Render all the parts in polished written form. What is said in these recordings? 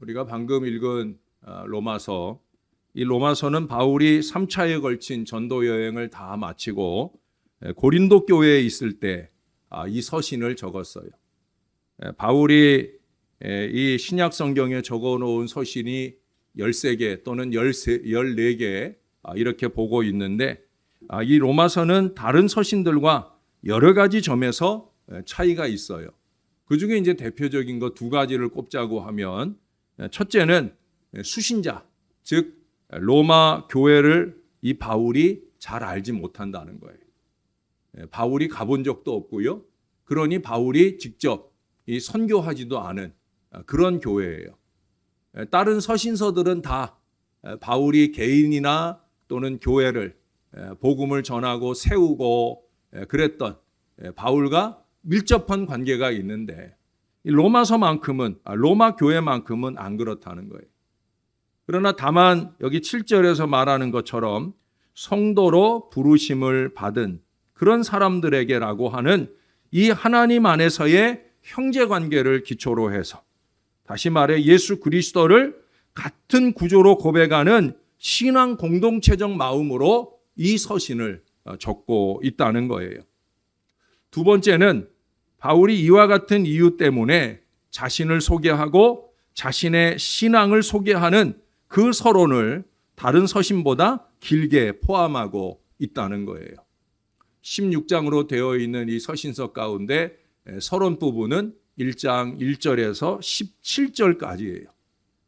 우리가 방금 읽은 로마서, 이 로마서는 바울이 3차에 걸친 전도 여행을 다 마치고 고린도 교회에 있을 때 이 서신을 적었어요. 바울이 이 신약 성경에 적어놓은 서신이 13개 또는 14개 이렇게 보고 있는데, 이 로마서는 다른 서신들과 여러 가지 점에서 차이가 있어요. 그 중에 이제 대표적인 거 두 가지를 꼽자고 하면, 첫째는 수신자, 즉 로마 교회를 이 바울이 잘 알지 못한다는 거예요. 바울이 가본 적도 없고요. 그러니 바울이 직접 이 선교하지도 않은 그런 교회예요. 다른 서신서들은 다 바울이 개인이나 또는 교회를 복음을 전하고 세우고 그랬던 바울과 밀접한 관계가 있는데, 로마서만큼은, 로마 교회만큼은 안 그렇다는 거예요. 그러나 다만 여기 7절에서 말하는 것처럼 성도로 부르심을 받은 그런 사람들에게라고 하는 이 하나님 안에서의 형제 관계를 기초로 해서, 다시 말해 예수 그리스도를 같은 구조로 고백하는 신앙 공동체적 마음으로 이 서신을 적고 있다는 거예요. 두 번째는 바울이 이와 같은 이유 때문에 자신을 소개하고 자신의 신앙을 소개하는 그 서론을 다른 서신보다 길게 포함하고 있다는 거예요. 16장으로 되어 있는 이 서신서 가운데 서론 부분은 1장 1절에서 17절까지예요.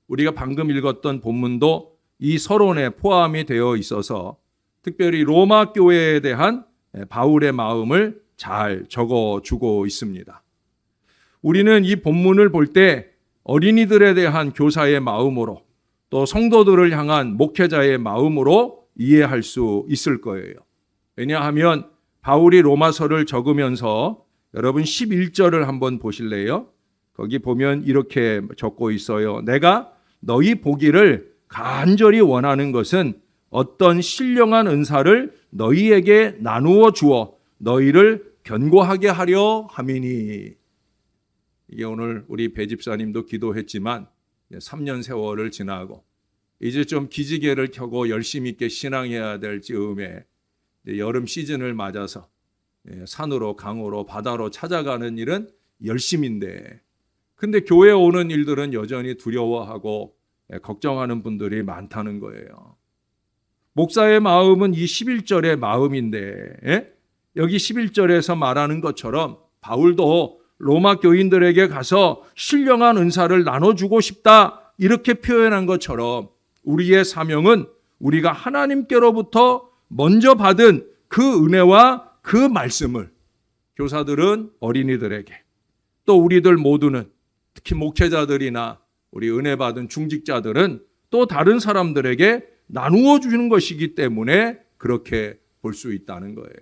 우리가 방금 읽었던 본문도 이 서론에 포함이 되어 있어서 특별히 로마 교회에 대한 바울의 마음을 잘 적어주고 있습니다. 우리는 이 본문을 볼 때 어린이들에 대한 교사의 마음으로, 또 성도들을 향한 목회자의 마음으로 이해할 수 있을 거예요. 왜냐하면 바울이 로마서를 적으면서, 여러분 11절을 한번 보실래요? 거기 보면 이렇게 적고 있어요. 내가 너희 보기를 간절히 원하는 것은 어떤 신령한 은사를 너희에게 나누어 주어 너희를 견고하게 하려 함이니. 이게 오늘 우리 배 집사님도 기도했지만 3년 세월을 지나고 이제 좀 기지개를 켜고 열심히 있게 신앙해야 될 즈음에 여름 시즌을 맞아서 산으로 강으로 바다로 찾아가는 일은 열심인데, 근데 교회에 오는 일들은 여전히 두려워하고 걱정하는 분들이 많다는 거예요. 목사의 마음은 이 11절의 마음인데, 여기 11절에서 말하는 것처럼 바울도 로마 교인들에게 가서 신령한 은사를 나눠주고 싶다 이렇게 표현한 것처럼, 우리의 사명은 우리가 하나님께로부터 먼저 받은 그 은혜와 그 말씀을 교사들은 어린이들에게, 또 우리들 모두는, 특히 목회자들이나 우리 은혜 받은 중직자들은 또 다른 사람들에게 나누어 주는 것이기 때문에 그렇게 볼 수 있다는 거예요.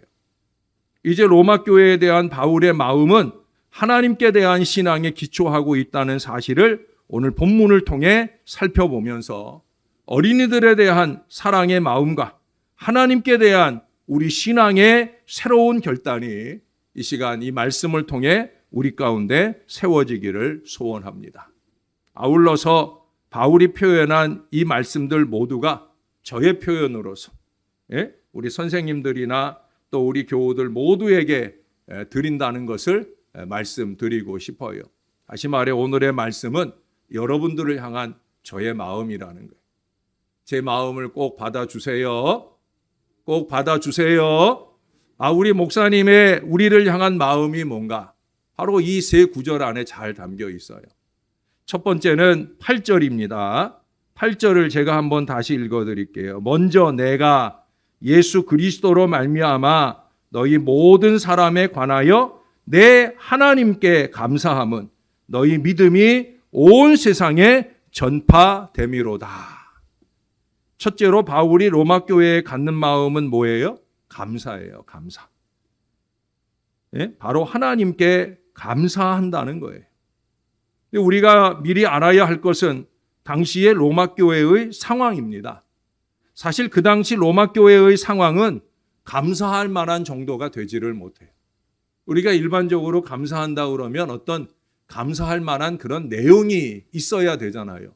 이제 로마 교회에 대한 바울의 마음은 하나님께 대한 신앙에 기초하고 있다는 사실을 오늘 본문을 통해 살펴보면서 어린이들에 대한 사랑의 마음과 하나님께 대한 우리 신앙의 새로운 결단이 이 시간 이 말씀을 통해 우리 가운데 세워지기를 소원합니다. 아울러서 바울이 표현한 이 말씀들 모두가 저의 표현으로서 우리 선생님들이나 또 우리 교우들 모두에게 드린다는 것을 말씀드리고 싶어요. 다시 말해 오늘의 말씀은 여러분들을 향한 저의 마음이라는 거예요. 제 마음을 꼭 받아주세요. 꼭 받아주세요. 우리 목사님의 우리를 향한 마음이 뭔가? 바로 이 세 구절 안에 잘 담겨 있어요. 첫 번째는 8절입니다. 8절을 제가 한번 다시 읽어드릴게요. 먼저 내가 예수 그리스도로 말미암아 너희 모든 사람에 관하여 내 하나님께 감사함은 너희 믿음이 온 세상에 전파됨이로다. 첫째로 바울이 로마 교회에 갖는 마음은 뭐예요? 감사예요. 감사. 바로 하나님께 감사한다는 거예요. 우리가 미리 알아야 할 것은 당시의 로마 교회의 상황입니다. 사실 그 당시 로마 교회의 상황은 감사할 만한 정도가 되지를 못해요. 우리가 일반적으로 감사한다 그러면 어떤 감사할 만한 그런 내용이 있어야 되잖아요.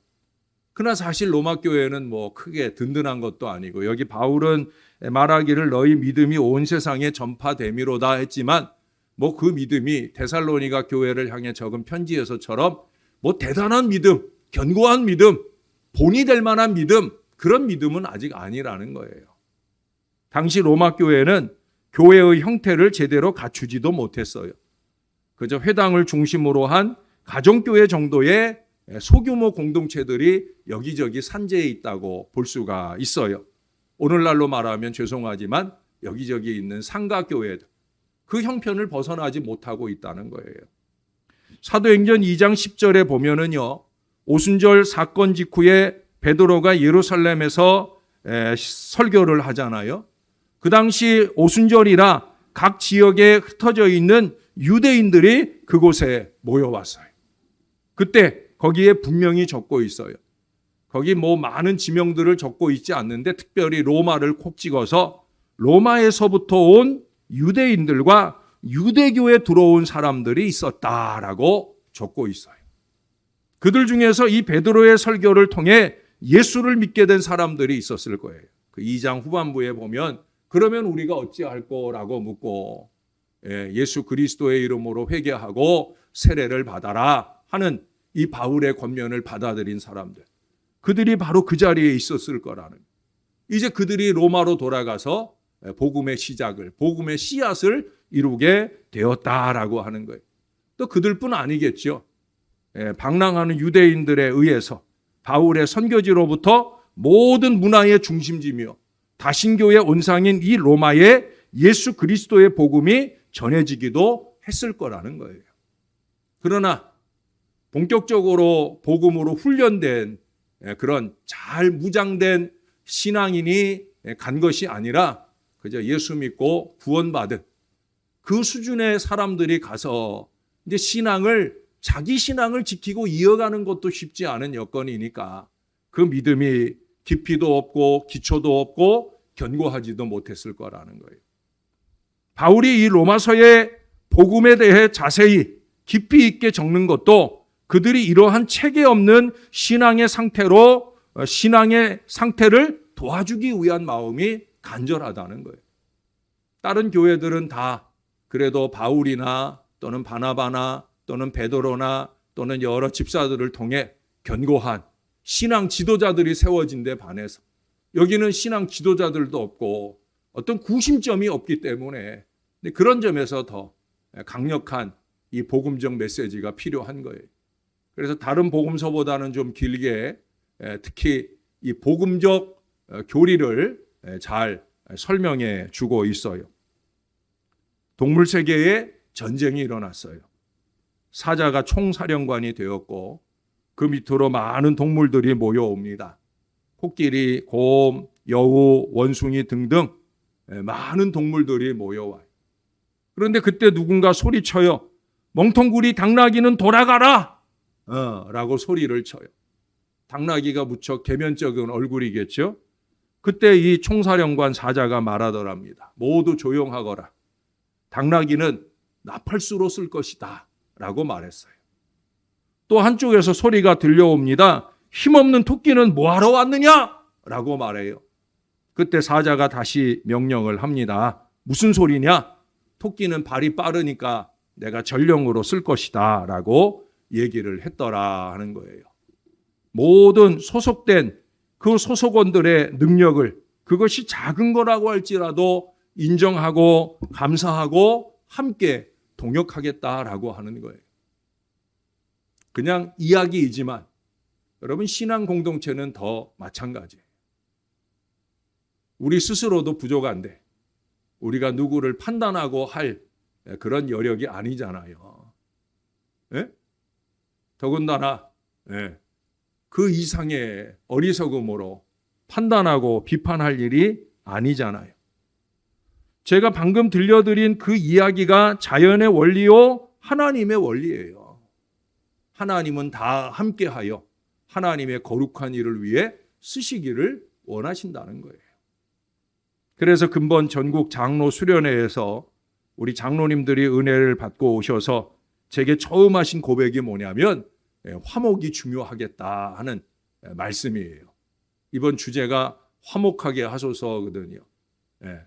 그러나 사실 로마 교회는 뭐 크게 든든한 것도 아니고, 여기 바울은 말하기를 너희 믿음이 온 세상에 전파됨이로다 했지만 뭐 그 믿음이 데살로니가 교회를 향해 적은 편지에서처럼 뭐 대단한 믿음, 견고한 믿음, 본이 될 만한 믿음, 그런 믿음은 아직 아니라는 거예요. 당시 로마 교회는 교회의 형태를 제대로 갖추지도 못했어요. 그저 회당을 중심으로 한 가정교회 정도의 소규모 공동체들이 여기저기 산재해 있다고 볼 수가 있어요. 오늘날로 말하면 죄송하지만 여기저기 있는 상가교회들, 그 형편을 벗어나지 못하고 있다는 거예요. 사도행전 2장 10절에 보면은요, 오순절 사건 직후에 베드로가 예루살렘에서 설교를 하잖아요. 그 당시 오순절이라 각 지역에 흩어져 있는 유대인들이 그곳에 모여왔어요. 그때 거기에 분명히 적고 있어요. 거기 뭐 많은 지명들을 적고 있지 않는데 특별히 로마를 콕 찍어서 로마에서부터 온 유대인들과 유대교에 들어온 사람들이 있었다라고 적고 있어요. 그들 중에서 이 베드로의 설교를 통해 예수를 믿게 된 사람들이 있었을 거예요. 그 2장 후반부에 보면 그러면 우리가 어찌할 거라고 묻고 예수 그리스도의 이름으로 회개하고 세례를 받아라 하는 이 바울의 권면을 받아들인 사람들, 그들이 바로 그 자리에 있었을 거라는, 이제 그들이 로마로 돌아가서 복음의 시작을, 복음의 씨앗을 이루게 되었다라고 하는 거예요. 또 그들뿐 아니겠죠. 방랑하는 유대인들에 의해서 바울의 선교지로부터 모든 문화의 중심지며 다신교의 온상인 이 로마에 예수 그리스도의 복음이 전해지기도 했을 거라는 거예요. 그러나 본격적으로 복음으로 훈련된 그런 잘 무장된 신앙인이 간 것이 아니라 그저 예수 믿고 구원받은 그 수준의 사람들이 가서 이제 자기 신앙을 지키고 이어가는 것도 쉽지 않은 여건이니까 그 믿음이 깊이도 없고 기초도 없고 견고하지도 못했을 거라는 거예요. 바울이 이 로마서의 복음에 대해 자세히 깊이 있게 적는 것도 그들이 이러한 체계 없는 신앙의 상태를 도와주기 위한 마음이 간절하다는 거예요. 다른 교회들은 다 그래도 바울이나 또는 바나바나 또는 베드로나 또는 여러 집사들을 통해 견고한 신앙 지도자들이 세워진 데 반해서 여기는 신앙 지도자들도 없고 어떤 구심점이 없기 때문에 그런 점에서 더 강력한 이 복음적 메시지가 필요한 거예요. 그래서 다른 복음서보다는 좀 길게 특히 이 복음적 교리를 잘 설명해 주고 있어요. 동물 세계에 전쟁이 일어났어요. 사자가 총사령관이 되었고 그 밑으로 많은 동물들이 모여옵니다. 코끼리, 곰, 여우, 원숭이 등등 많은 동물들이 모여와요. 그런데 그때 누군가 소리쳐요. 멍텅구리 당나귀는 돌아가라! 라고 소리를 쳐요. 당나귀가 무척 계면적인 얼굴이겠죠. 그때 이 총사령관 사자가 말하더랍니다. 모두 조용하거라. 당나귀는 나팔수로 쓸 것이다 라고 말했어요. 또 한쪽에서 소리가 들려옵니다. 힘없는 토끼는 뭐하러 왔느냐? 라고 말해요. 그때 사자가 다시 명령을 합니다. 무슨 소리냐? 토끼는 발이 빠르니까 내가 전령으로 쓸 것이다 라고 얘기를 했더라 하는 거예요. 모든 소속된 그 소속원들의 능력을, 그것이 작은 거라고 할지라도 인정하고 감사하고 함께 동역하겠다라고 하는 거예요. 그냥 이야기이지만 여러분, 신앙 공동체는 더 마찬가지예요. 우리 스스로도 부족한데 우리가 누구를 판단하고 할 그런 여력이 아니잖아요. 예? 더군다나 그 이상의 어리석음으로 판단하고 비판할 일이 아니잖아요. 제가 방금 들려드린 그 이야기가 자연의 원리요, 하나님의 원리예요. 하나님은 다 함께하여 하나님의 거룩한 일을 위해 쓰시기를 원하신다는 거예요. 그래서 근본 전국 장로 수련회에서 우리 장로님들이 은혜를 받고 오셔서 제게 처음 하신 고백이 뭐냐면 화목이 중요하겠다 하는 말씀이에요. 이번 주제가 화목하게 하소서거든요.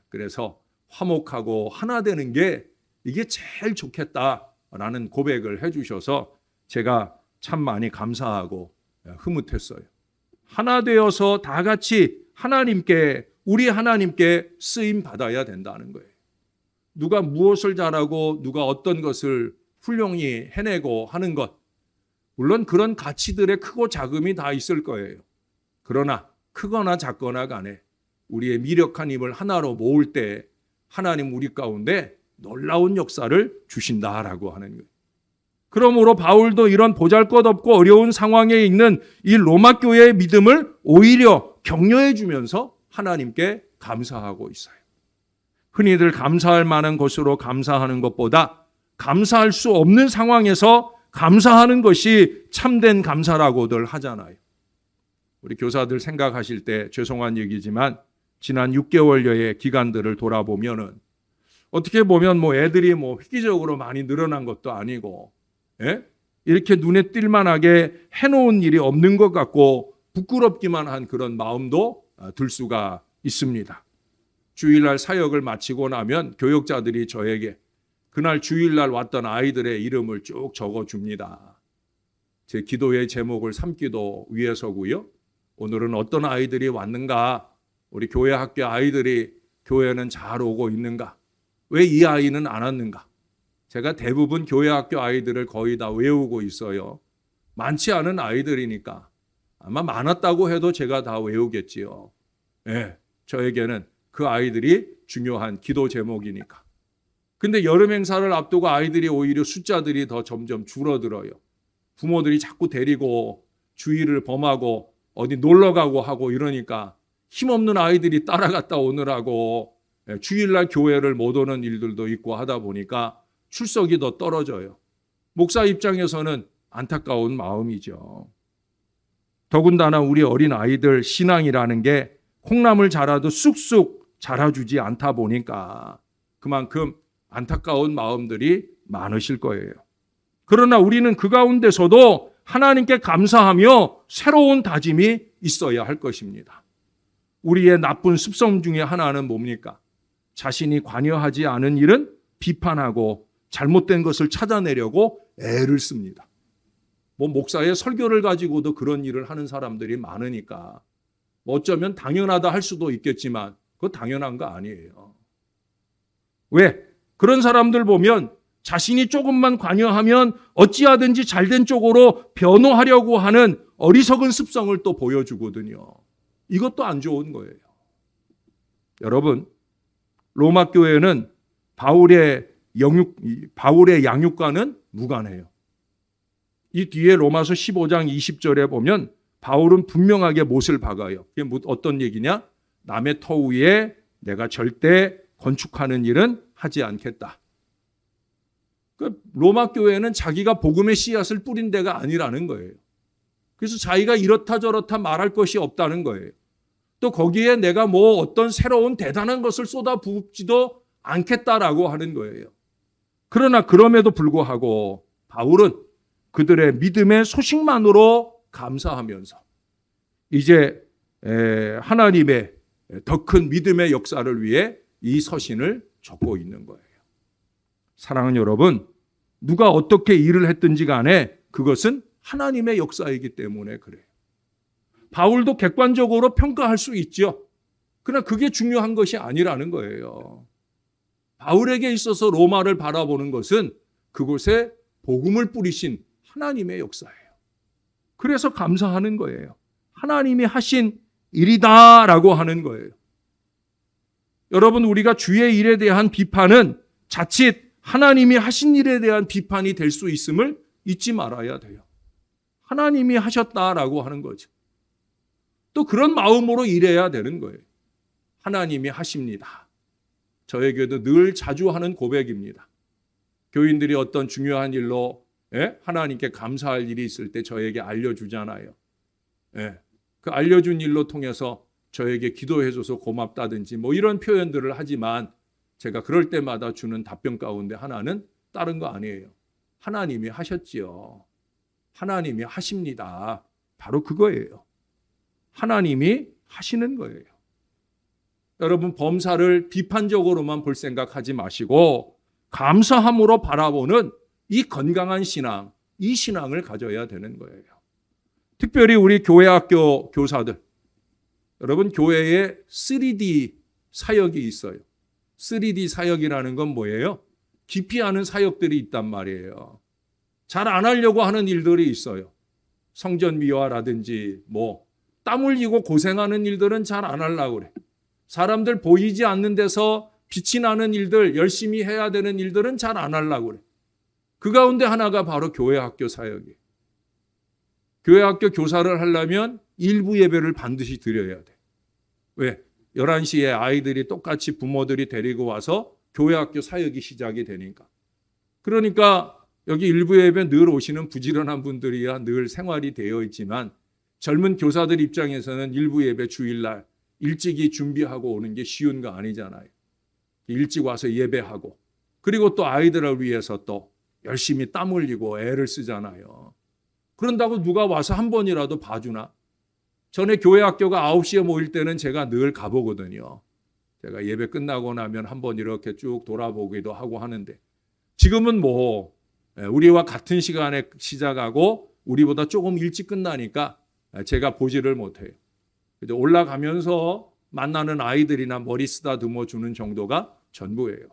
그래서 화목하고 하나 되는 게 이게 제일 좋겠다라는 고백을 해주셔서 제가 참 많이 감사하고 흐뭇했어요. 하나 되어서 다 같이 우리 하나님께 쓰임 받아야 된다는 거예요. 누가 무엇을 잘하고 누가 어떤 것을 훌륭히 해내고 하는 것, 물론 그런 가치들의 크고 작음이 다 있을 거예요. 그러나 크거나 작거나 간에 우리의 미력한 힘을 하나로 모을 때 하나님 우리 가운데 놀라운 역사를 주신다라고 하는 거예요. 그러므로 바울도 이런 보잘것없고 어려운 상황에 있는 이 로마 교회의 믿음을 오히려 격려해 주면서 하나님께 감사하고 있어요. 흔히들 감사할 만한 것으로 감사하는 것보다 감사할 수 없는 상황에서 감사하는 것이 참된 감사라고들 하잖아요. 우리 교사들 생각하실 때 죄송한 얘기지만 지난 6개월여의 기간들을 돌아보면은 어떻게 보면 애들이 획기적으로 많이 늘어난 것도 아니고, 이렇게 눈에 띌만하게 해놓은 일이 없는 것 같고 부끄럽기만 한 그런 마음도 들 수가 있습니다. 주일날 사역을 마치고 나면 교역자들이 저에게 그날 주일날 왔던 아이들의 이름을 쭉 적어줍니다. 제 기도의 제목을 삼기도 위해서고요. 오늘은 어떤 아이들이 왔는가? 우리 교회 학교 아이들이 교회는 잘 오고 있는가? 왜 이 아이는 안 왔는가? 제가 대부분 교회 학교 아이들을 거의 다 외우고 있어요. 많지 않은 아이들이니까 아마 많았다고 해도 제가 다 외우겠지요. 저에게는 그 아이들이 중요한 기도 제목이니까. 근데 여름 행사를 앞두고 아이들이 오히려 숫자들이 더 점점 줄어들어요. 부모들이 자꾸 데리고 주일을 범하고 어디 놀러 가고 하고 이러니까 힘없는 아이들이 따라갔다 오느라고 주일날 교회를 못 오는 일들도 있고 하다 보니까 출석이 더 떨어져요. 목사 입장에서는 안타까운 마음이죠. 더군다나 우리 어린 아이들 신앙이라는 게 콩나물 자라도 쑥쑥 자라주지 않다 보니까 그만큼 안타까운 마음들이 많으실 거예요. 그러나 우리는 그 가운데서도 하나님께 감사하며 새로운 다짐이 있어야 할 것입니다. 우리의 나쁜 습성 중에 하나는 뭡니까? 자신이 관여하지 않은 일은 비판하고 잘못된 것을 찾아내려고 애를 씁니다. 목사의 설교를 가지고도 그런 일을 하는 사람들이 많으니까 어쩌면 당연하다 할 수도 있겠지만 그거 당연한 거 아니에요. 왜? 그런 사람들 보면 자신이 조금만 관여하면 어찌하든지 잘된 쪽으로 변호하려고 하는 어리석은 습성을 또 보여주거든요. 이것도 안 좋은 거예요. 여러분, 로마 교회는 바울의 양육과는 무관해요. 이 뒤에 로마서 15장 20절에 보면 바울은 분명하게 못을 박아요. 그게 어떤 얘기냐? 남의 터 위에 내가 절대 건축하는 일은 하지 않겠다. 로마 교회는 자기가 복음의 씨앗을 뿌린 데가 아니라는 거예요. 그래서 자기가 이렇다 저렇다 말할 것이 없다는 거예요. 또 거기에 내가 어떤 새로운 대단한 것을 쏟아붓지도 않겠다라고 하는 거예요. 그러나 그럼에도 불구하고 바울은 그들의 믿음의 소식만으로 감사하면서 이제 하나님의 더 큰 믿음의 역사를 위해 이 서신을 적고 있는 거예요. 사랑하는 여러분, 누가 어떻게 일을 했든지 간에 그것은 하나님의 역사이기 때문에 그래요. 바울도 객관적으로 평가할 수 있죠. 그러나 그게 중요한 것이 아니라는 거예요. 바울에게 있어서 로마를 바라보는 것은 그곳에 복음을 뿌리신 하나님의 역사예요. 그래서 감사하는 거예요. 하나님이 하신 일이다라고 하는 거예요. 여러분, 우리가 주의 일에 대한 비판은 자칫 하나님이 하신 일에 대한 비판이 될 수 있음을 잊지 말아야 돼요. 하나님이 하셨다라고 하는 거죠. 또 그런 마음으로 일해야 되는 거예요. 하나님이 하십니다. 저에게도 늘 자주 하는 고백입니다. 교인들이 어떤 중요한 일로 하나님께 감사할 일이 있을 때 저에게 알려주잖아요. 그 알려준 일로 통해서 저에게 기도해줘서 고맙다든지 이런 표현들을 하지만 제가 그럴 때마다 주는 답변 가운데 하나는 다른 거 아니에요. 하나님이 하셨지요. 하나님이 하십니다. 바로 그거예요. 하나님이 하시는 거예요. 여러분, 범사를 비판적으로만 볼 생각하지 마시고 감사함으로 바라보는 이 건강한 신앙, 이 신앙을 가져야 되는 거예요. 특별히 우리 교회학교 교사들, 여러분, 교회에 3D 사역이 있어요. 3D 사역이라는 건 뭐예요? 기피하는 사역들이 있단 말이에요. 잘 안 하려고 하는 일들이 있어요. 성전 미화라든지 땀 흘리고 고생하는 일들은 잘 안 하려고 그래. 사람들 보이지 않는 데서 빛이 나는 일들, 열심히 해야 되는 일들은 잘 안 하려고 그래. 그 가운데 하나가 바로 교회학교 사역이에요. 교회학교 교사를 하려면 일부 예배를 반드시 드려야 돼. 왜? 11시에 아이들이 똑같이 부모들이 데리고 와서 교회학교 사역이 시작이 되니까. 그러니까 여기 일부 예배 늘 오시는 부지런한 분들이야 늘 생활이 되어 있지만 젊은 교사들 입장에서는 일부 예배 주일날 일찍이 준비하고 오는 게 쉬운 거 아니잖아요. 일찍 와서 예배하고 그리고 또 아이들을 위해서 또 열심히 땀 흘리고 애를 쓰잖아요. 그런다고 누가 와서 한 번이라도 봐주나? 전에 교회 학교가 9시에 모일 때는 제가 늘 가보거든요. 제가 예배 끝나고 나면 한 번 이렇게 쭉 돌아보기도 하고 하는데 지금은 우리와 같은 시간에 시작하고 우리보다 조금 일찍 끝나니까 제가 보지를 못해요. 올라가면서 만나는 아이들이나 머리 쓰다듬어 주는 정도가 전부예요.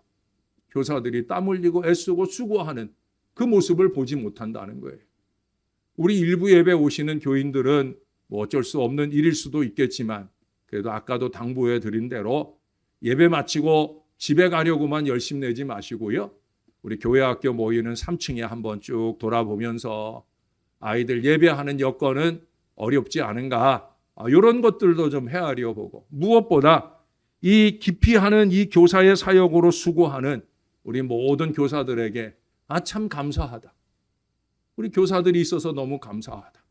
교사들이 땀 흘리고 애쓰고 수고하는 그 모습을 보지 못한다는 거예요. 우리 일부 예배 오시는 교인들은 어쩔 수 없는 일일 수도 있겠지만 그래도 아까도 당부해 드린 대로 예배 마치고 집에 가려고만 열심 내지 마시고요. 우리 교회학교 모이는 3층에 한번 쭉 돌아보면서 아이들 예배하는 여건은 어렵지 않은가 이런 것들도 좀 헤아려 보고 무엇보다 이 기피하는 이 교사의 사역으로 수고하는 우리 모든 교사들에게 참 감사하다. 우리 교사들이 있어서 너무 감사하다.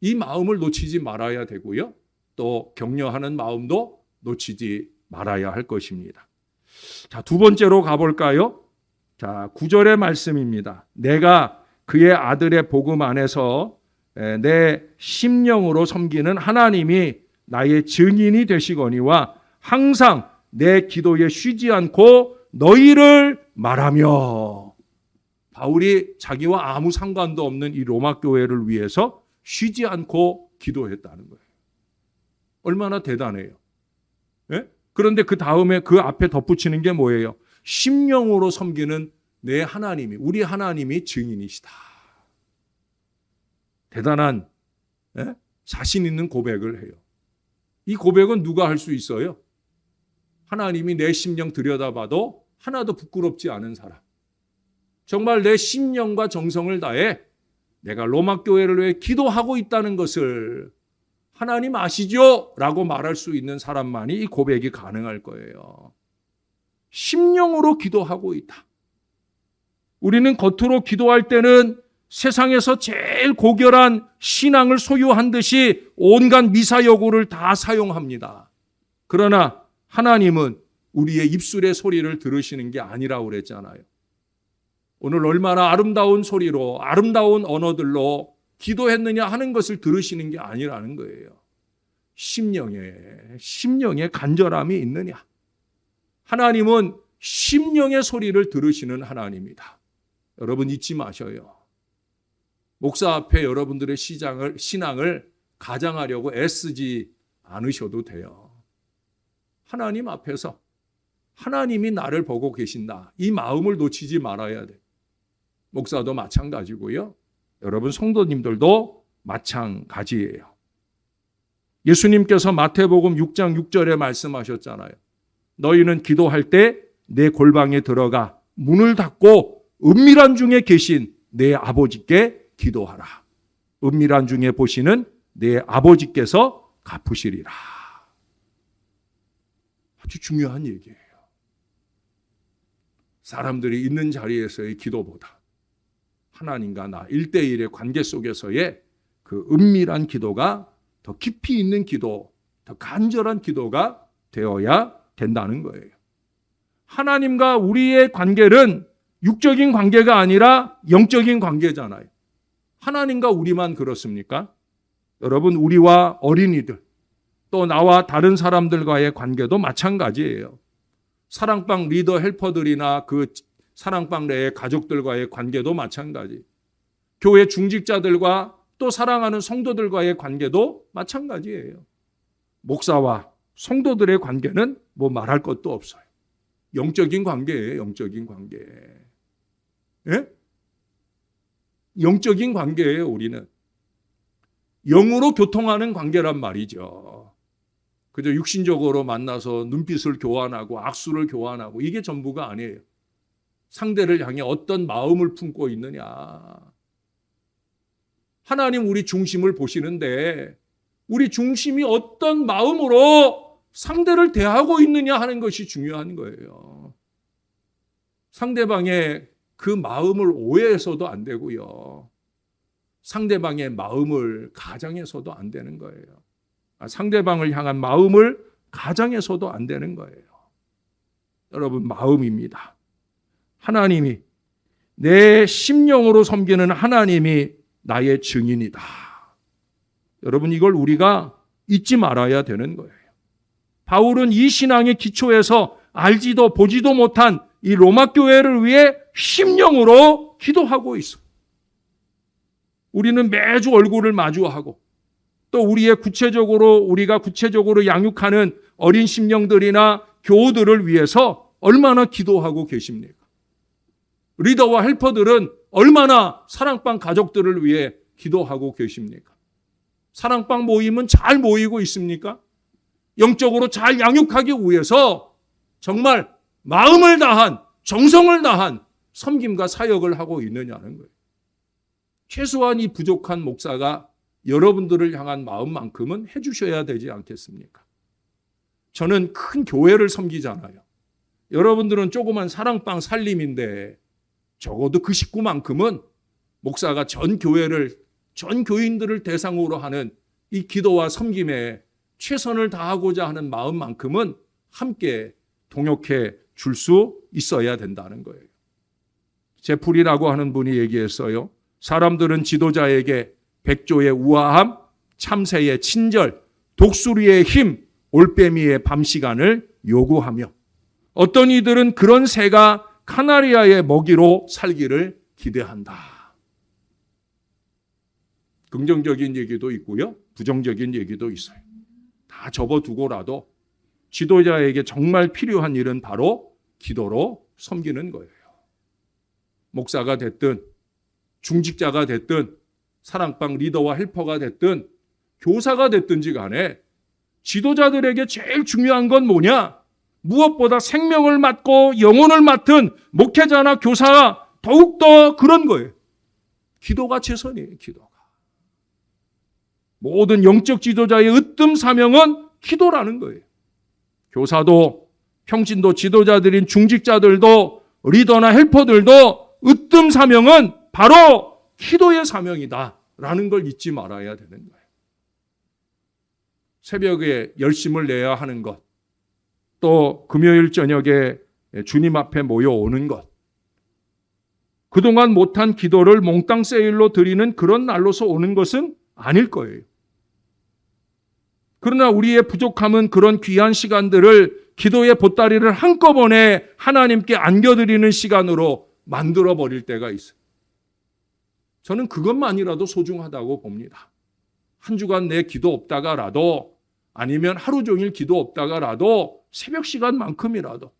이 마음을 놓치지 말아야 되고요. 또 격려하는 마음도 놓치지 말아야 할 것입니다. 자, 두 번째로 가볼까요? 자, 9절의 말씀입니다. 내가 그의 아들의 복음 안에서 내 심령으로 섬기는 하나님이 나의 증인이 되시거니와 항상 내 기도에 쉬지 않고 너희를 말하며. 바울이 자기와 아무 상관도 없는 이 로마 교회를 위해서 쉬지 않고 기도했다는 거예요. 얼마나 대단해요. 예? 그런데 그 다음에 그 앞에 덧붙이는 게 뭐예요? 심령으로 섬기는 내 하나님이, 우리 하나님이 증인이시다. 대단한 자신 있는 고백을 해요. 이 고백은 누가 할 수 있어요? 하나님이 내 심령 들여다봐도 하나도 부끄럽지 않은 사람. 정말 내 심령과 정성을 다해 내가 로마 교회를 위해 기도하고 있다는 것을 하나님 아시죠? 라고 말할 수 있는 사람만이 이 고백이 가능할 거예요. 심령으로 기도하고 있다. 우리는 겉으로 기도할 때는 세상에서 제일 고결한 신앙을 소유한 듯이 온갖 미사여구를 다 사용합니다. 그러나 하나님은 우리의 입술의 소리를 들으시는 게 아니라고 그랬잖아요. 오늘 얼마나 아름다운 소리로 아름다운 언어들로 기도했느냐 하는 것을 들으시는 게 아니라는 거예요. 심령에 간절함이 있느냐. 하나님은 심령의 소리를 들으시는 하나님이다. 여러분 잊지 마셔요. 목사 앞에 여러분들의 신앙을 가장하려고 애쓰지 않으셔도 돼요. 하나님 앞에서 하나님이 나를 보고 계신다. 이 마음을 놓치지 말아야 돼. 목사도 마찬가지고요. 여러분 성도님들도 마찬가지예요. 예수님께서 마태복음 6장 6절에 말씀하셨잖아요. 너희는 기도할 때 내 골방에 들어가 문을 닫고 은밀한 중에 계신 내 아버지께 기도하라. 은밀한 중에 보시는 내 아버지께서 갚으시리라. 아주 중요한 얘기예요. 사람들이 있는 자리에서의 기도보다 하나님과 나 1대1의 관계 속에서의 그 은밀한 기도가 더 깊이 있는 기도, 더 간절한 기도가 되어야 된다는 거예요. 하나님과 우리의 관계는 육적인 관계가 아니라 영적인 관계잖아요. 하나님과 우리만 그렇습니까? 여러분, 우리와 어린이들, 또 나와 다른 사람들과의 관계도 마찬가지예요. 사랑방 리더 헬퍼들이나 그 사랑방 내의 가족들과의 관계도 마찬가지. 교회 중직자들과 또 사랑하는 성도들과의 관계도 마찬가지예요. 목사와 성도들의 관계는 뭐 말할 것도 없어요. 영적인 관계예요. 영적인 관계. 예? 영적인 관계예요. 우리는 영으로 교통하는 관계란 말이죠. 그저 육신적으로 만나서 눈빛을 교환하고 악수를 교환하고 이게 전부가 아니에요. 상대를 향해 어떤 마음을 품고 있느냐. 하나님 우리 중심을 보시는데 우리 중심이 어떤 마음으로 상대를 대하고 있느냐 하는 것이 중요한 거예요. 상대방의 그 마음을 오해해서도 안 되고요. 상대방의 마음을 가장해서도 안 되는 거예요. 상대방을 향한 마음을 가장해서도 안 되는 거예요. 여러분, 마음입니다. 하나님이 내 심령으로 섬기는 하나님이 나의 증인이다. 여러분, 이걸 우리가 잊지 말아야 되는 거예요. 바울은 이 신앙의 기초에서 알지도 보지도 못한 이 로마 교회를 위해 심령으로 기도하고 있어요. 우리는 매주 얼굴을 마주하고 또 우리가 구체적으로 양육하는 어린 심령들이나 교우들을 위해서 얼마나 기도하고 계십니까? 리더와 헬퍼들은 얼마나 사랑방 가족들을 위해 기도하고 계십니까? 사랑방 모임은 잘 모이고 있습니까? 영적으로 잘 양육하기 위해서 정말 마음을 다한, 정성을 다한 섬김과 사역을 하고 있느냐는 거예요. 최소한 이 부족한 목사가 여러분들을 향한 마음만큼은 해주셔야 되지 않겠습니까? 저는 큰 교회를 섬기잖아요. 여러분들은 조그만 사랑방 살림인데 적어도 그 식구만큼은 목사가 전 교인들을 대상으로 하는 이 기도와 섬김에 최선을 다하고자 하는 마음만큼은 함께 동역해 줄 수 있어야 된다는 거예요. 제풀이라고 하는 분이 얘기했어요. 사람들은 지도자에게 백조의 우아함, 참새의 친절, 독수리의 힘, 올빼미의 밤시간을 요구하며 어떤 이들은 그런 새가 카나리아의 먹이로 살기를 기대한다. 긍정적인 얘기도 있고요. 부정적인 얘기도 있어요. 다 접어두고라도 지도자에게 정말 필요한 일은 바로 기도로 섬기는 거예요. 목사가 됐든 중직자가 됐든 사랑방 리더와 헬퍼가 됐든 교사가 됐든지 간에 지도자들에게 제일 중요한 건 뭐냐? 무엇보다 생명을 맡고 영혼을 맡은 목회자나 교사가 더욱더 그런 거예요. 기도가 최선이에요. 기도가. 모든 영적 지도자의 으뜸 사명은 기도라는 거예요. 교사도 평신도 지도자들인 중직자들도 리더나 헬퍼들도 으뜸 사명은 바로 기도의 사명이다라는 걸 잊지 말아야 되는 거예요. 새벽에 열심을 내야 하는 것, 또 금요일 저녁에 주님 앞에 모여오는 것, 그동안 못한 기도를 몽땅 세일로 드리는 그런 날로서 오는 것은 아닐 거예요. 그러나 우리의 부족함은 그런 귀한 시간들을 기도의 보따리를 한꺼번에 하나님께 안겨드리는 시간으로 만들어버릴 때가 있어요. 저는 그것만이라도 소중하다고 봅니다. 한 주간 내 기도 없다가라도 아니면 하루 종일 기도 없다가라도 새벽 시간만큼이라도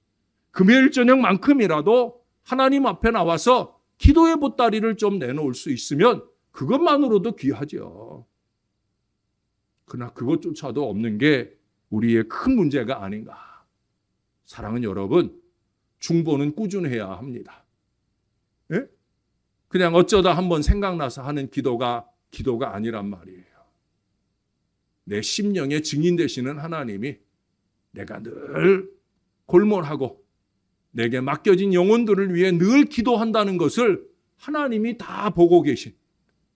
금요일 저녁만큼이라도 하나님 앞에 나와서 기도의 보따리를 좀 내놓을 수 있으면 그것만으로도 귀하죠. 그러나 그것조차도 없는 게 우리의 큰 문제가 아닌가. 사랑하는 여러분, 중보는 꾸준해야 합니다. 예? 그냥 어쩌다 한번 생각나서 하는 기도가 아니란 말이에요. 내 심령의 증인 되시는 하나님이 내가 늘 골몰하고 내게 맡겨진 영혼들을 위해 늘 기도한다는 것을 하나님이 다 보고 계신,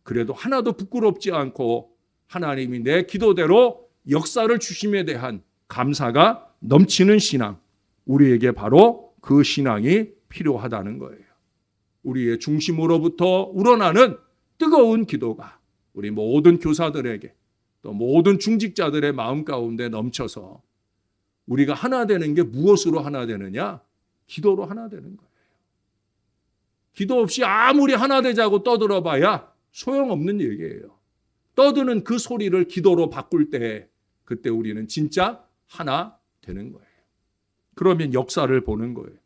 그래도 하나도 부끄럽지 않고 하나님이 내 기도대로 역사를 주심에 대한 감사가 넘치는 신앙, 우리에게 바로 그 신앙이 필요하다는 거예요. 우리의 중심으로부터 우러나는 뜨거운 기도가 우리 모든 교사들에게 또 모든 중직자들의 마음 가운데 넘쳐서 우리가 하나 되는 게 무엇으로 하나 되느냐? 기도로 하나 되는 거예요. 기도 없이 아무리 하나 되자고 떠들어봐야 소용없는 얘기예요. 떠드는 그 소리를 기도로 바꿀 때 그때 우리는 진짜 하나 되는 거예요. 그러면 역사를 보는 거예요.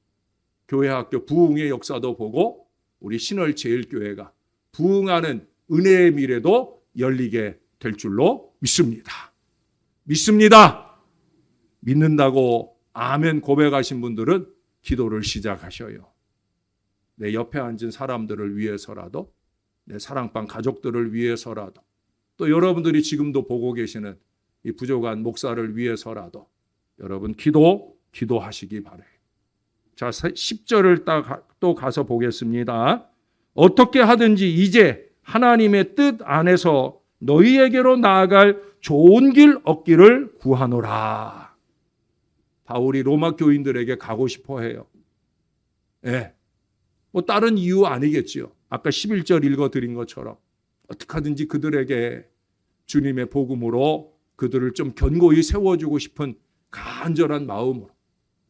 교회학교 부흥의 역사도 보고 우리 신월제일교회가 부흥하는 은혜의 미래도 열리게 될 줄로 믿습니다. 믿습니다. 믿는다고 아멘 고백하신 분들은 기도를 시작하셔요. 내 옆에 앉은 사람들을 위해서라도, 내 사랑방 가족들을 위해서라도, 또 여러분들이 지금도 보고 계시는 이 부족한 목사를 위해서라도 여러분 기도하시기 바래요. 자, 10절을 또 가서 보겠습니다. 어떻게 하든지 이제 하나님의 뜻 안에서 너희에게로 나아갈 좋은 길 얻기를 구하노라. 바울이 로마 교인들에게 가고 싶어 해요. 예. 뭐 다른 이유 아니겠지요. 아까 11절 읽어드린 것처럼 어떻게 하든지 그들에게 주님의 복음으로 그들을 좀 견고히 세워주고 싶은 간절한 마음으로.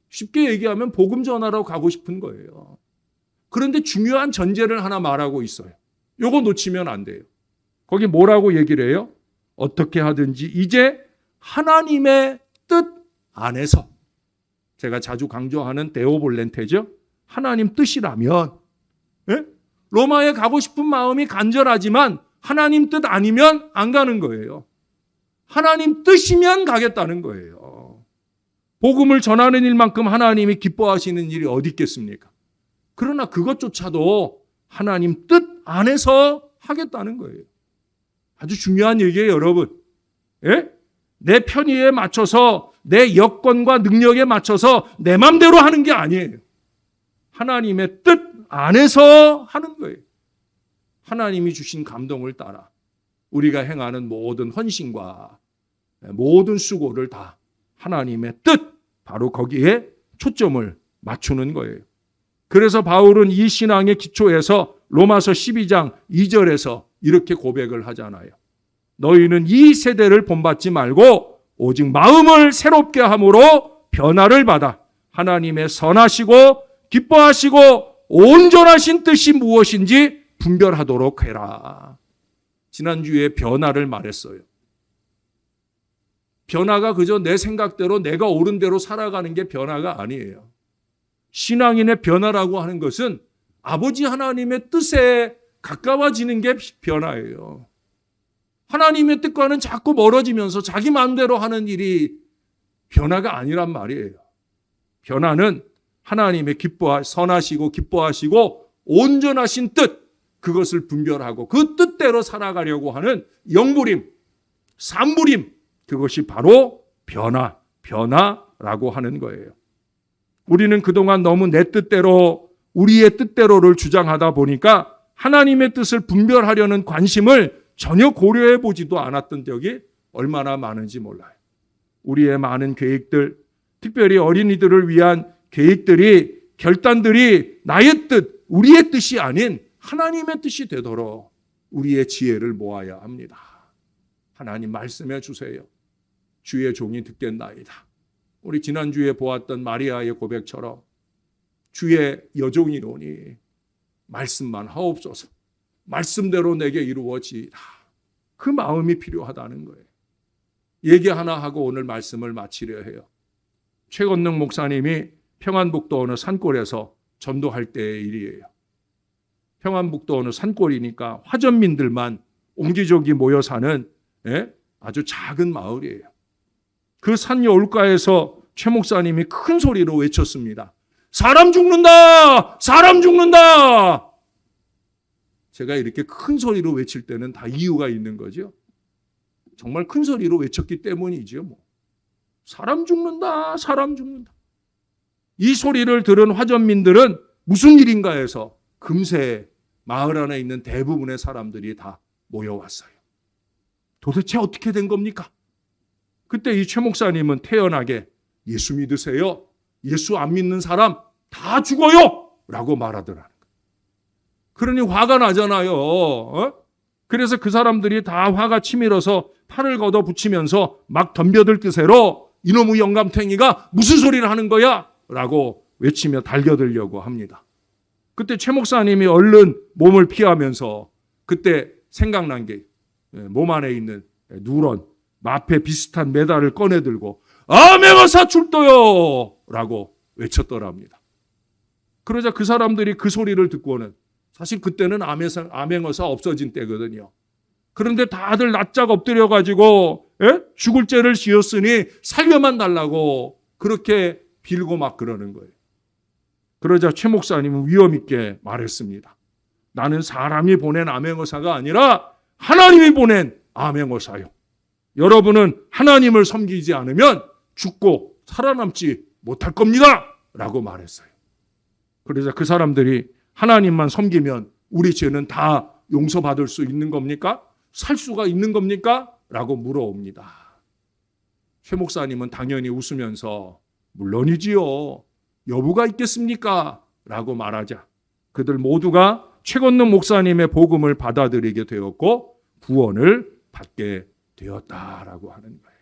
쉽게 얘기하면 복음 전하러 가고 싶은 거예요. 그런데 중요한 전제를 하나 말하고 있어요. 요거 놓치면 안 돼요. 거기 뭐라고 얘기를 해요? 어떻게 하든지 이제 하나님의 뜻 안에서, 제가 자주 강조하는 데오볼렌테죠. 하나님 뜻이라면, 예? 로마에 가고 싶은 마음이 간절하지만 하나님 뜻 아니면 안 가는 거예요. 하나님 뜻이면 가겠다는 거예요. 복음을 전하는 일만큼 하나님이 기뻐하시는 일이 어디 있겠습니까? 그러나 그것조차도 하나님 뜻 안에서 하겠다는 거예요. 아주 중요한 얘기예요, 여러분. 예? 내 편의에 맞춰서, 내 여건과 능력에 맞춰서 내 맘대로 하는 게 아니에요. 하나님의 뜻 안에서 하는 거예요. 하나님이 주신 감동을 따라 우리가 행하는 모든 헌신과 모든 수고를 다 하나님의 뜻, 바로 거기에 초점을 맞추는 거예요. 그래서 바울은 이 신앙의 기초에서 로마서 12장 2절에서 이렇게 고백을 하잖아요. 너희는 이 세대를 본받지 말고 오직 마음을 새롭게 함으로 변화를 받아 하나님의 선하시고 기뻐하시고 온전하신 뜻이 무엇인지 분별하도록 해라. 지난주에 변화를 말했어요. 변화가 그저 내 생각대로 내가 옳은 대로 살아가는 게 변화가 아니에요. 신앙인의 변화라고 하는 것은 아버지 하나님의 뜻에 가까워지는 게 변화예요. 하나님의 뜻과는 자꾸 멀어지면서 자기 마음대로 하는 일이 변화가 아니란 말이에요. 변화는 하나님의 선하시고 기뻐하시고 온전하신 뜻, 그것을 분별하고 그 뜻대로 살아가려고 하는 영부림, 산부림, 그것이 바로 변화라고 하는 거예요. 우리는 그동안 너무 내 뜻대로, 우리의 뜻대로를 주장하다 보니까 하나님의 뜻을 분별하려는 관심을 전혀 고려해 보지도 않았던 적이 얼마나 많은지 몰라요. 우리의 많은 계획들, 특별히 어린이들을 위한 계획들이, 결단들이 나의 뜻, 우리의 뜻이 아닌 하나님의 뜻이 되도록 우리의 지혜를 모아야 합니다. 하나님 말씀해 주세요. 주의 종이 듣겠나이다. 우리 지난주에 보았던 마리아의 고백처럼 주의 여종이로니 말씀만 하옵소서. 말씀대로 내게 이루어지이다. 그 마음이 필요하다는 거예요. 얘기 하나 하고 오늘 말씀을 마치려 해요. 최건능 목사님이 평안북도 어느 산골에서 전도할 때의 일이에요. 평안북도 어느 산골이니까 화전민들만 옹기종기 모여 사는 아주 작은 마을이에요. 그 산 여울가에서 최 목사님이 큰 소리로 외쳤습니다. 사람 죽는다! 사람 죽는다! 제가 이렇게 큰 소리로 외칠 때는 다 이유가 있는 거죠. 정말 큰 소리로 외쳤기 때문이죠. 뭐. 사람 죽는다! 사람 죽는다! 이 소리를 들은 화전민들은 무슨 일인가 해서 금세 마을 안에 있는 대부분의 사람들이 다 모여왔어요. 도대체 어떻게 된 겁니까? 그때 이 최 목사님은 태연하게 예수 믿으세요. 예수 안 믿는 사람 다 죽어요. 라고 말하더라는 거예요. 그러니 화가 나잖아요. 그래서 그 사람들이 다 화가 치밀어서 팔을 걷어 붙이면서 막 덤벼들 기세로 이놈의 영감탱이가 무슨 소리를 하는 거야? 라고 외치며 달겨들려고 합니다. 그때 최 목사님이 얼른 몸을 피하면서 그때 생각난 게 몸 안에 있는 누런 마패 비슷한 메달을 꺼내들고 아맹어사 출도요! 라고 외쳤더랍니다. 그러자 그 사람들이 그 소리를 듣고는 사실 그때는 암행어사 없어진 때거든요. 그런데 다들 낯짝 엎드려가지고 죽을 죄를 지었으니 살려만 달라고 그렇게 빌고 막 그러는 거예요. 그러자 최 목사님은 위험 있게 말했습니다. 나는 사람이 보낸 암행어사가 아니라 하나님이 보낸 암행어사요. 여러분은 하나님을 섬기지 않으면 죽고 살아남지 못할 겁니다. 라고 말했어요. 그러자 그 사람들이 하나님만 섬기면 우리 죄는 다 용서받을 수 있는 겁니까? 살 수가 있는 겁니까? 라고 물어옵니다. 최 목사님은 당연히 웃으면서 물론이지요. 여부가 있겠습니까? 라고 말하자 그들 모두가 최건능 목사님의 복음을 받아들이게 되었고 구원을 받게 되었다라고 하는 거예요.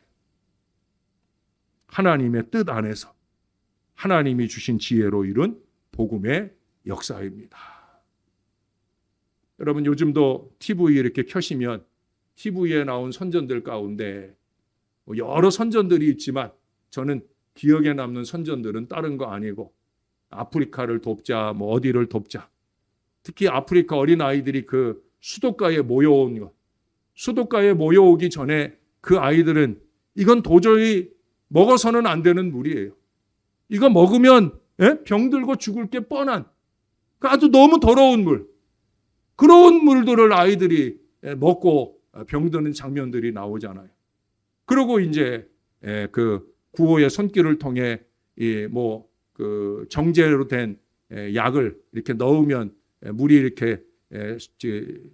하나님의 뜻 안에서 하나님이 주신 지혜로 이룬 복음의 역사입니다. 여러분 요즘도 TV 이렇게 켜시면 TV에 나온 선전들 가운데 여러 선전들이 있지만 저는 기억에 남는 선전들은 다른 거 아니고 아프리카를 돕자 어디를 돕자 특히 아프리카 어린아이들이 그 수도가에 모여온 것 수도가에 모여오기 전에 그 아이들은 이건 도저히 먹어서는 안 되는 물이에요. 이거 먹으면 병들고 죽을 게 뻔한 아주 너무 더러운 물 그런 물들을 아이들이 먹고 병드는 장면들이 나오잖아요. 그리고 이제 그 구호의 손길을 통해 그 정제로 된 약을 이렇게 넣으면 물이 이렇게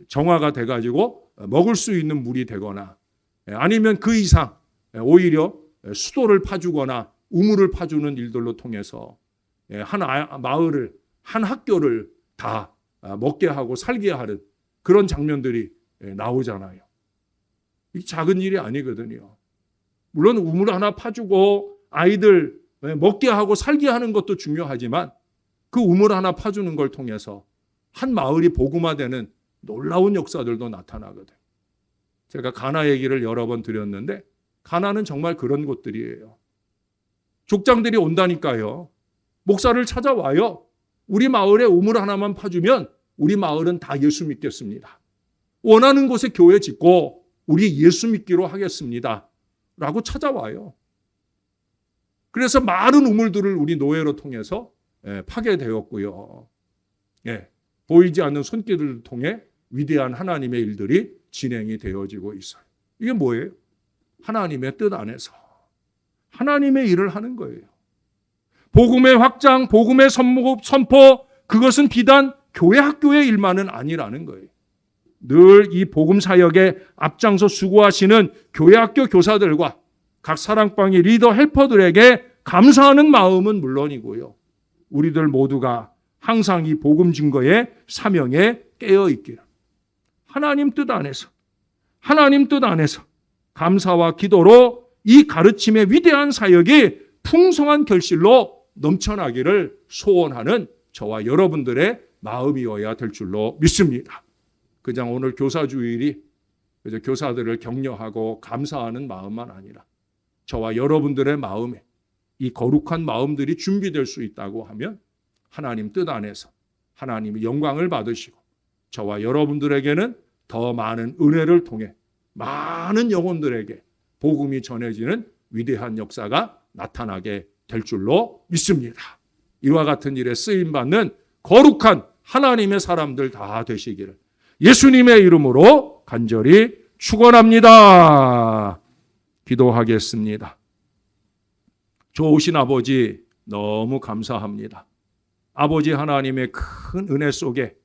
정화가 돼가지고 먹을 수 있는 물이 되거나 아니면 그 이상 오히려 수도를 파주거나 우물을 파주는 일들로 통해서 한 마을을 한 학교를 다 먹게 하고 살게 하는 그런 장면들이 나오잖아요. 이 작은 일이 아니거든요. 물론 우물 하나 파주고 아이들 먹게 하고 살게 하는 것도 중요하지만 그 우물 하나 파주는 걸 통해서 한 마을이 복음화되는 놀라운 역사들도 나타나거든. 제가 가나 얘기를 여러 번 드렸는데 가나는 정말 그런 곳들이에요. 족장들이 온다니까요. 목사를 찾아와요. 우리 마을에 우물 하나만 파주면 우리 마을은 다 예수 믿겠습니다. 원하는 곳에 교회 짓고 우리 예수 믿기로 하겠습니다. 라고 찾아와요. 그래서 많은 우물들을 우리 노예로 통해서 파게 되었고요. 보이지 않는 손길을 통해 위대한 하나님의 일들이 진행이 되어지고 있어요. 이게 뭐예요? 하나님의 뜻 안에서 하나님의 일을 하는 거예요. 복음의 확장, 복음의 선포, 그것은 비단 교회 학교의 일만은 아니라는 거예요. 늘 이 복음 사역에 앞장서 수고하시는 교회 학교 교사들과 각 사랑방의 리더 헬퍼들에게 감사하는 마음은 물론이고요. 우리들 모두가 항상 이 복음 증거의 사명에 깨어 있기를. 하나님 뜻 안에서 감사와 기도로 이 가르침의 위대한 사역이 풍성한 결실로 넘쳐나기를 소원하는 저와 여러분들의 마음이어야 될 줄로 믿습니다. 그냥 오늘 교사주일이 교사들을 격려하고 감사하는 마음만 아니라 저와 여러분들의 마음에 이 거룩한 마음들이 준비될 수 있다고 하면 하나님 뜻 안에서 하나님의 영광을 받으시고 저와 여러분들에게는 더 많은 은혜를 통해 많은 영혼들에게 복음이 전해지는 위대한 역사가 나타나게 될 줄로 믿습니다. 이와 같은 일에 쓰임받는 거룩한 하나님의 사람들 다 되시기를 예수님의 이름으로 간절히 축원합니다. 기도하겠습니다. 좋으신 아버지 너무 감사합니다. 아버지 하나님의 큰 은혜 속에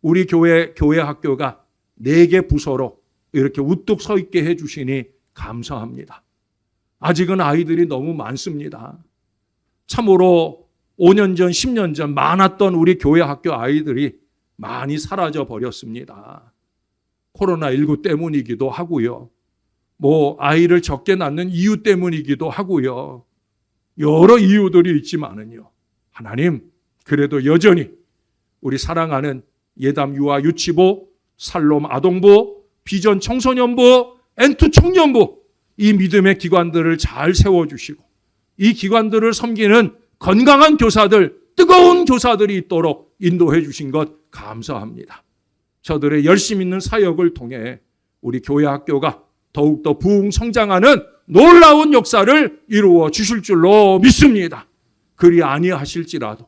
우리 교회 학교가 4개 부서로 이렇게 우뚝 서 있게 해주시니 감사합니다. 아직은 아이들이 너무 많습니다. 참으로 5년 전, 10년 전 많았던 우리 교회 학교 아이들이 많이 사라져 버렸습니다. 코로나19 때문이기도 하고요. 아이를 적게 낳는 이유 때문이기도 하고요. 여러 이유들이 있지만은요. 하나님, 그래도 여전히 우리 사랑하는 예담 유아 유치부, 살롬 아동부, 비전 청소년부, 엔투 청년부, 이 믿음의 기관들을 잘 세워주시고 이 기관들을 섬기는 건강한 교사들, 뜨거운 교사들이 있도록 인도해 주신 것 감사합니다. 저들의 열심 있는 사역을 통해 우리 교회 학교가 더욱더 부흥 성장하는 놀라운 역사를 이루어 주실 줄로 믿습니다. 그리 아니하실지라도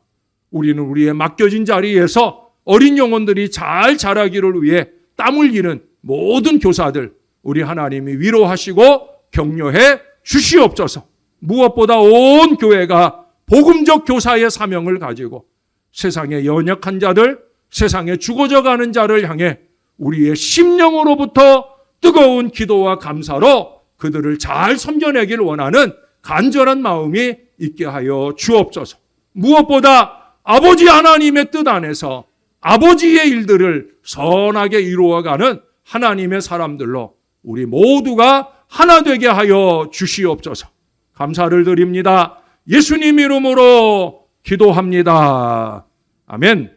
우리는 우리의 맡겨진 자리에서 어린 영혼들이 잘 자라기를 위해 땀 흘리는 모든 교사들 우리 하나님이 위로하시고 격려해 주시옵소서. 무엇보다 온 교회가 복음적 교사의 사명을 가지고 세상에 연약한 자들, 세상에 죽어져가는 자를 향해 우리의 심령으로부터 뜨거운 기도와 감사로 그들을 잘 섬겨내길 원하는 간절한 마음이 있게 하여 주옵소서. 무엇보다 아버지 하나님의 뜻 안에서 아버지의 일들을 선하게 이루어가는 하나님의 사람들로 우리 모두가 하나 되게 하여 주시옵소서. 감사를 드립니다. 예수님 이름으로 기도합니다. 아멘.